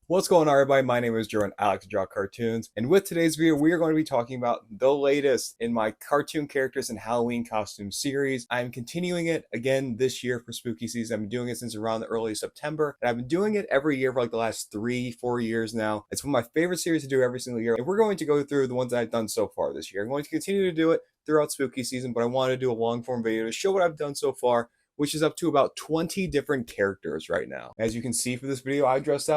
What's going on, everybody? My name is Joe and I like to draw cartoons. And with today's video, we are going to be talking about the latest in my cartoon characters and Halloween costume series. I'm continuing it again this year for spooky season. I've been doing it since around the early September, and I've been doing it every year for like the last 3-4 years now. It's one of my favorite series to do every single year, and we're going to go through the ones that I've done so far this year. I'm going to continue to do it throughout spooky season, but I want to do a long form video to show what I've done so far, which is up to about 20 different characters right now. As you can see for this video, I'm dressed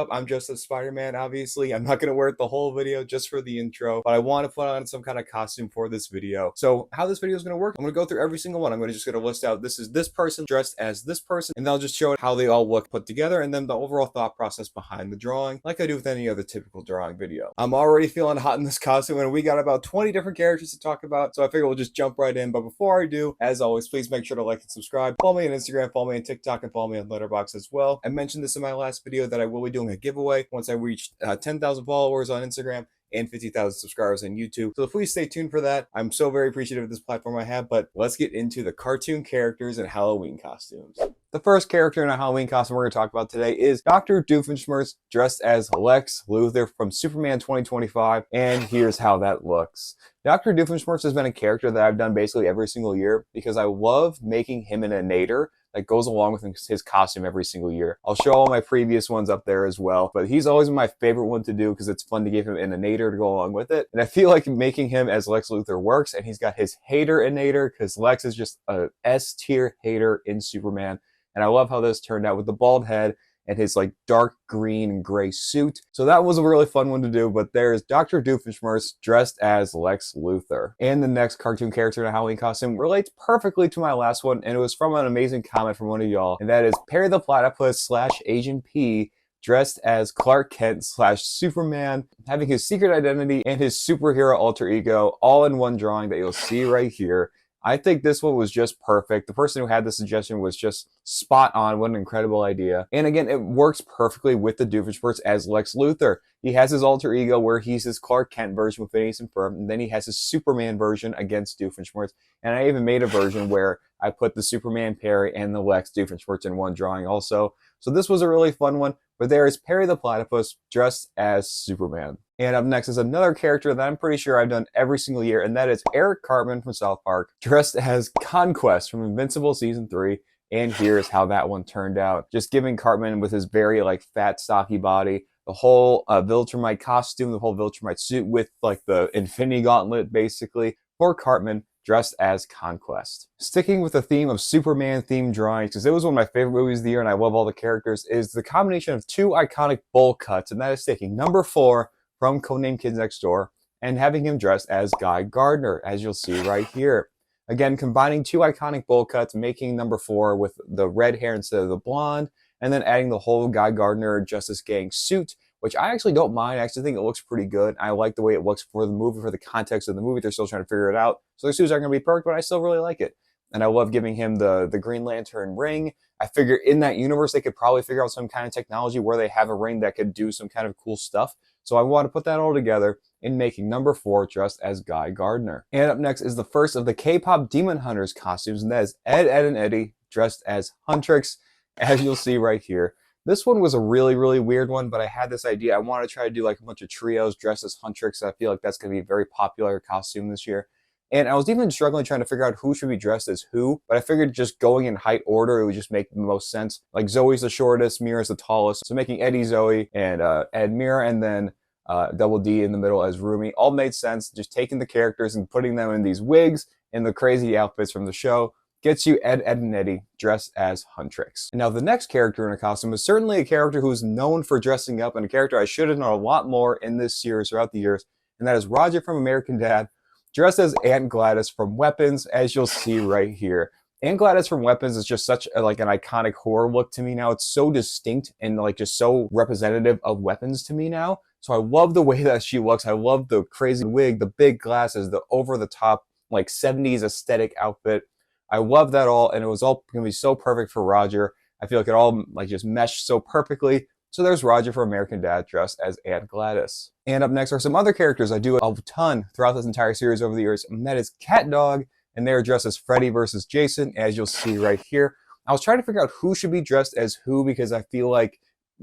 as Spider-Man, obviously. I'm not going to wear it the whole video just for the intro, but I want to put on some kind of costume for this video. So how this video is going to work, I'm going to go through every single one. I'm just going to list out, this is this person dressed as this person, and I'll just show how they all look put together, and then the overall thought process behind the drawing, like I do with any other typical drawing video. I'm already feeling hot in this costume, and we got about 20 different characters to talk about, so I figure we'll just jump right in. But before I do, as always, please make sure to like and subscribe. Follow me on Instagram, follow me on TikTok, and follow me on Letterboxd as well. I mentioned this in my last video that I will be doing a giveaway once I reach 10,000 followers on Instagram and 50,000 subscribers on YouTube. So please stay tuned for that. I'm so very appreciative of this platform I have, but let's get into the cartoon characters and Halloween costumes. The first character in a Halloween costume we're going to talk about today is Dr. Doofenshmirtz dressed as Lex Luthor from Superman 2025, and here's how that looks. Dr. Doofenshmirtz has been a character that I've done basically every single year because I love making him an innator that goes along with his costume every single year. I'll show all my previous ones up there as well, but he's always been my favorite one to do because it's fun to give him an innator to go along with it. And I feel like making him as Lex Luthor works, and he's got his hater innator because Lex is just a S-tier hater in Superman. And I love how this turned out with the bald head and his like dark green and gray suit. So that was a really fun one to do, but there's Dr. Doofenshmirtz dressed as Lex Luthor. And the next cartoon character in a Halloween costume relates perfectly to my last one, and it was from an amazing comment from one of y'all, and that is Perry the Platypus / Agent P dressed as Clark Kent / Superman, having his secret identity and his superhero alter ego all in one drawing that you'll see right here. I think this one was just perfect. The person who had the suggestion was just spot on. What an incredible idea. And again, it works perfectly with the Doofenshmirtz as Lex Luthor. He has his alter ego where he's his Clark Kent version with Phineas and Ferb, and then he has his Superman version against Doofenshmirtz. And I even made a version where I put the Superman Perry and the Lex Doofenshmirtz in one drawing also. So this was a really fun one. But there is Perry the Platypus dressed as Superman. And up next is another character that I'm pretty sure I've done every single year, and that is Eric Cartman from South Park, dressed as Conquest from Invincible Season 3. And here's how that one turned out. Just giving Cartman with his very like fat, stocky body, the whole Viltrumite costume, the whole Viltrumite suit with like the Infinity Gauntlet basically for Cartman, dressed as Conquest. Sticking with the theme of Superman themed drawings, because it was one of my favorite movies of the year and I love all the characters, is the combination of two iconic bowl cuts, and that is taking number 4 from Codename Kids Next Door and having him dressed as Guy Gardner, as you'll see right here. Again, combining two iconic bowl cuts, making number 4 with the red hair instead of the blonde, and then adding the whole Guy Gardner Justice Gang suit, which I actually don't mind. I actually think it looks pretty good. I like the way it looks for the movie, for the context of the movie. They're still trying to figure it out. So their suits aren't going to be perfect, but I still really like it. And I love giving him the Green Lantern ring. I figure in that universe, they could probably figure out some kind of technology where they have a ring that could do some kind of cool stuff. So I want to put that all together in making number 4 dressed as Guy Gardner. And up next is the first of the K-pop Demon Hunters costumes, and that is Ed, Edd, and Eddy dressed as Huntrix, as you'll see right here. This one was a really, really weird one, but I had this idea. I want to try to do like a bunch of trios dressed as Huntrix. I feel like that's going to be a very popular costume this year. And I was even struggling trying to figure out who should be dressed as who, but I figured just going in height order, it would just make the most sense. Like Zoe's the shortest, Mira's the tallest. So making Eddie Zoe and Ed Mira, and then Double D in the middle as Rumi, all made sense. Just taking the characters and putting them in these wigs and the crazy outfits from the show gets you Ed, Edd, and Eddy dressed as Huntrix. And now the next character in a costume is certainly a character who's known for dressing up, and a character I should have known a lot more in this series throughout the years, and that is Roger from American Dad, dressed as Aunt Gladys from Weapons, as you'll see right here. Aunt Gladys from Weapons is just such an iconic horror look to me now. It's so distinct and like just so representative of Weapons to me now. So I love the way that she looks. I love the crazy wig, the big glasses, the over-the-top like 70s aesthetic outfit. I love that all, and it was all going to be so perfect for Roger. I feel like it all like just meshed so perfectly. So there's Roger from American Dad dressed as Aunt Gladys. And up next are some other characters I do a ton throughout this entire series over the years, and that is Cat Dog, and they're dressed as Freddy versus Jason, as you'll see right here. I was trying to figure out who should be dressed as who because I feel like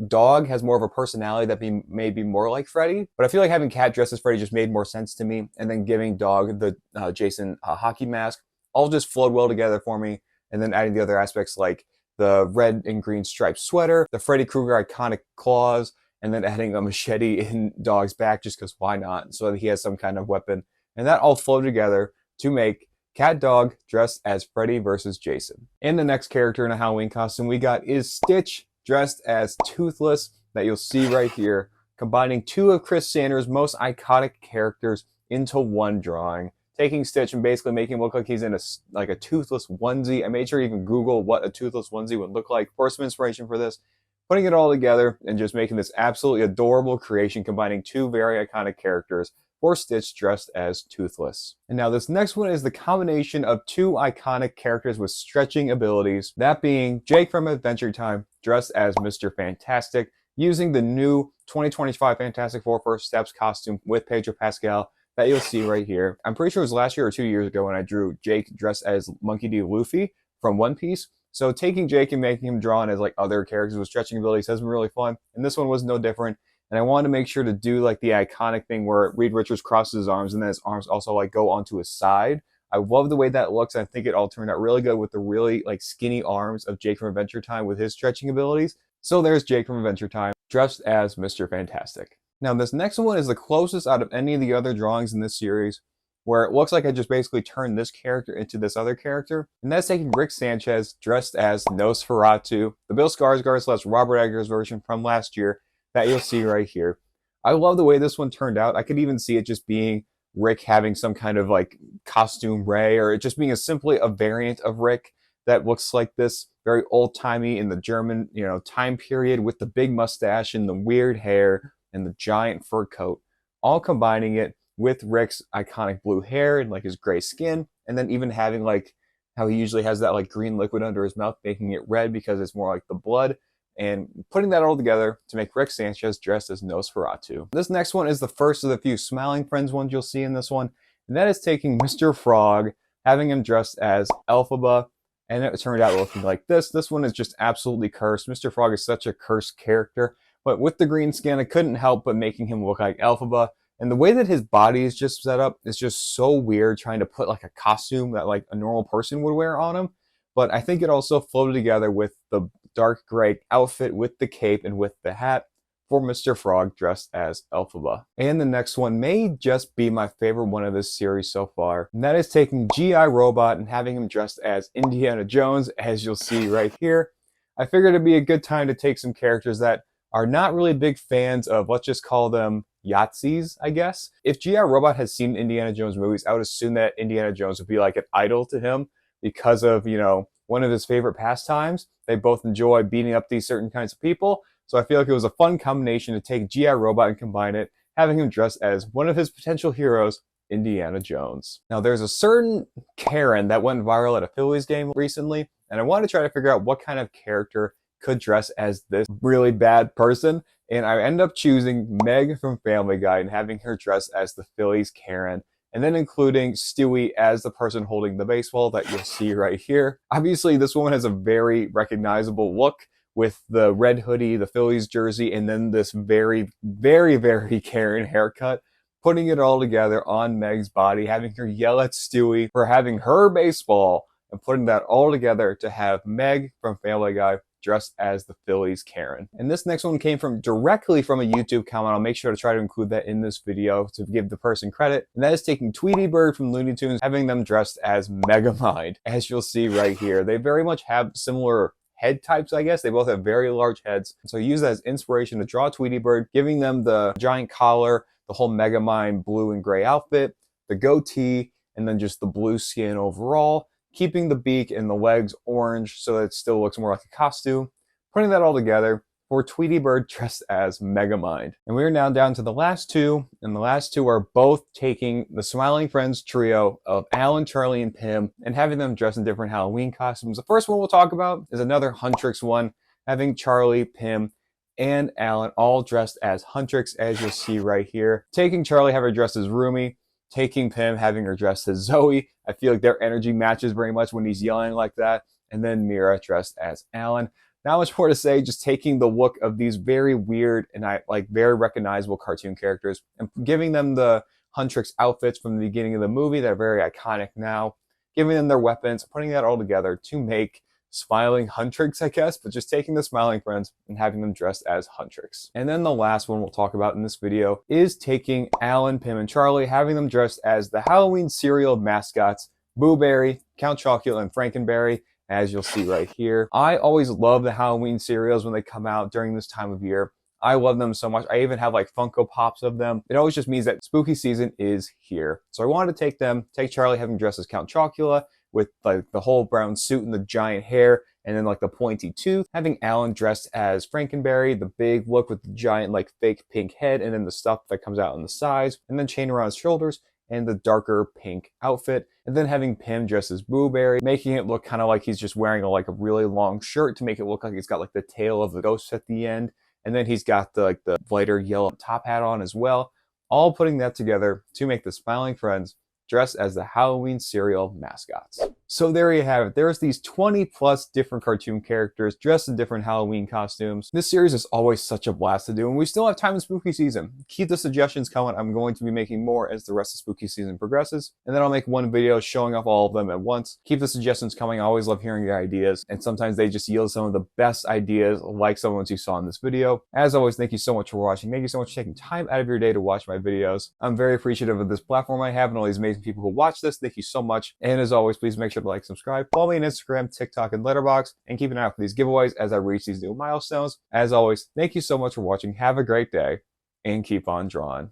Dog has more of a personality that may be more like Freddy, but I feel like having Cat dressed as Freddy just made more sense to me, and then giving Dog the Jason hockey mask all just flowed well together for me, and then adding the other aspects like the red and green striped sweater, the Freddy Krueger iconic claws, and then adding a machete in Dog's back just because why not, so that he has some kind of weapon. And that all flowed together to make Cat Dog dressed as Freddy versus Jason. And the next character in a Halloween costume we got is Stitch dressed as Toothless, that you'll see right here, combining two of Chris Sanders' most iconic characters into one drawing. Taking Stitch and basically making him look like he's in a toothless onesie. I made sure you can Google what a toothless onesie would look like for some inspiration for this. Putting it all together and just making this absolutely adorable creation, combining two very iconic characters for Stitch dressed as Toothless. And now this next one is the combination of two iconic characters with stretching abilities, that being Jake from Adventure Time dressed as Mr. Fantastic, using the new 2025 Fantastic Four First Steps costume with Pedro Pascal that you'll see right here. I'm pretty sure it was last year or 2 years ago when I drew Jake dressed as Monkey D. Luffy from One Piece. So taking Jake and making him drawn as like other characters with stretching abilities has been really fun, and this one was no different. And I wanted to make sure to do like the iconic thing where Reed Richards crosses his arms and then his arms also like go onto his side. I love the way that looks. I think it all turned out really good with the really like skinny arms of Jake from Adventure Time with his stretching abilities. So there's Jake from Adventure Time dressed as Mr. Fantastic. Now this next one is the closest out of any of the other drawings in this series, where it looks like I just basically turned this character into this other character, and that's taking Rick Sanchez dressed as Nosferatu, the Bill Skarsgård / Robert Eggers version from last year that you'll see right here. I love the way this one turned out. I could even see it just being Rick having some kind of like costume Ray, or it just being simply a variant of Rick that looks like this, very old-timey in the German, time period, with the big mustache and the weird hair and the giant fur coat, all combining it with Rick's iconic blue hair and like his gray skin, and then even having like how he usually has that like green liquid under his mouth, making it red because it's more like the blood, and putting that all together to make Rick Sanchez dressed as Nosferatu. This next one is the first of the few Smiling Friends ones you'll see in this one, and that is taking Mr. Frog, having him dressed as Elphaba, and it turned out looking like this. This one is just absolutely cursed. Mr. Frog is such a cursed character, but with the green skin, I couldn't help but making him look like Elphaba. And the way that his body is just set up is just so weird, trying to put like a costume that like a normal person would wear on him. But I think it also floated together with the dark gray outfit with the cape and with the hat for Mr. Frog dressed as Elphaba. And the next one may just be my favorite one of this series so far, and that is taking G.I. Robot and having him dressed as Indiana Jones, as you'll see right here. I figured it'd be a good time to take some characters that are not really big fans of, let's just call them Yahtzees, I guess. If G.I. Robot has seen Indiana Jones movies, I would assume that Indiana Jones would be like an idol to him because of, one of his favorite pastimes. They both enjoy beating up these certain kinds of people. So I feel like it was a fun combination to take G.I. Robot and combine it, having him dressed as one of his potential heroes, Indiana Jones. Now there's a certain Karen that went viral at a Phillies game recently, and I wanted to try to figure out what kind of character could dress as this really bad person, and I ended up choosing Meg from Family Guy and having her dress as the Phillies Karen, and then including Stewie as the person holding the baseball that you'll see right here. Obviously, this woman has a very recognizable look with the red hoodie, the Phillies jersey, and then this very, very, very Karen haircut, putting it all together on Meg's body, having her yell at Stewie for having her baseball, and putting that all together to have Meg from Family Guy dressed as the Phillies Karen. And this next one came directly from a YouTube comment. I'll make sure to try to include that in this video to give the person credit. And that is taking Tweety Bird from Looney Tunes, having them dressed as Megamind, as you'll see right here. They very much have similar head types, I guess. They both have very large heads. So use that as inspiration to draw Tweety Bird, giving them the giant collar, the whole Megamind blue and gray outfit, the goatee, and then just the blue skin overall, keeping the beak and the legs orange so that it still looks more like a costume, putting that all together for Tweety Bird dressed as Megamind. And we are now down to the last two, and the last two are both taking the Smiling Friends trio of Alan, Charlie, and Pim and having them dress in different Halloween costumes. The first one we'll talk about is another Huntrix one, having Charlie, Pim, and Alan all dressed as Huntrix, as you'll see right here. Taking Charlie, have her dressed as Rumi, taking Pim, having her dressed as Zoe. I feel like their energy matches very much when he's yelling like that. And then Mira dressed as Alan. not much more to say, just taking the look of these very weird and very recognizable cartoon characters and giving them the Huntrix outfits from the beginning of the movie that are very iconic now, giving them their weapons, putting that all together to make Smiling Huntrix, I guess, but just taking the Smiling Friends and having them dressed as Huntrix. And then the last one we'll talk about in this video is taking Alan, Pim, and Charlie, having them dressed as the Halloween cereal mascots, Boo Berry, Count Chocula, and Frankenberry, as you'll see right here. I always love the Halloween cereals when they come out during this time of year. I love them so much. I even have like Funko Pops of them. It always just means that spooky season is here. So I wanted to take Charlie, have him dressed as Count Chocula, with like the whole brown suit and the giant hair and then like the pointy tooth. Having Alan dressed as Frankenberry, the big look with the giant like fake pink head and then the stuff that comes out on the sides and then chain around his shoulders and the darker pink outfit. And then having Pim dressed as Boo Berry, making it look kind of like he's just wearing like a really long shirt to make it look like he's got like the tail of the ghost at the end. And then he's got the lighter yellow top hat on as well. All putting that together to make the Smiling Friends dressed as the Halloween cereal mascots. So there you have it. There's these 20 plus different cartoon characters dressed in different Halloween costumes. This series is always such a blast to do, and we still have time in spooky season. Keep the suggestions coming. I'm going to be making more as the rest of spooky season progresses, and then I'll make one video showing off all of them at once. Keep the suggestions coming. I always love hearing your ideas, and sometimes they just yield some of the best ideas, like some ones you saw in this video. As always, thank you so much for watching. Thank you so much for taking time out of your day to watch my videos. I'm very appreciative of this platform I have and all these amazing people who watch this. Thank you so much. And as always, please make sure to like, subscribe, follow me on Instagram, TikTok, and Letterboxd, and keep an eye out for these giveaways as I reach these new milestones. As always, thank you so much for watching. Have a great day and keep on drawing.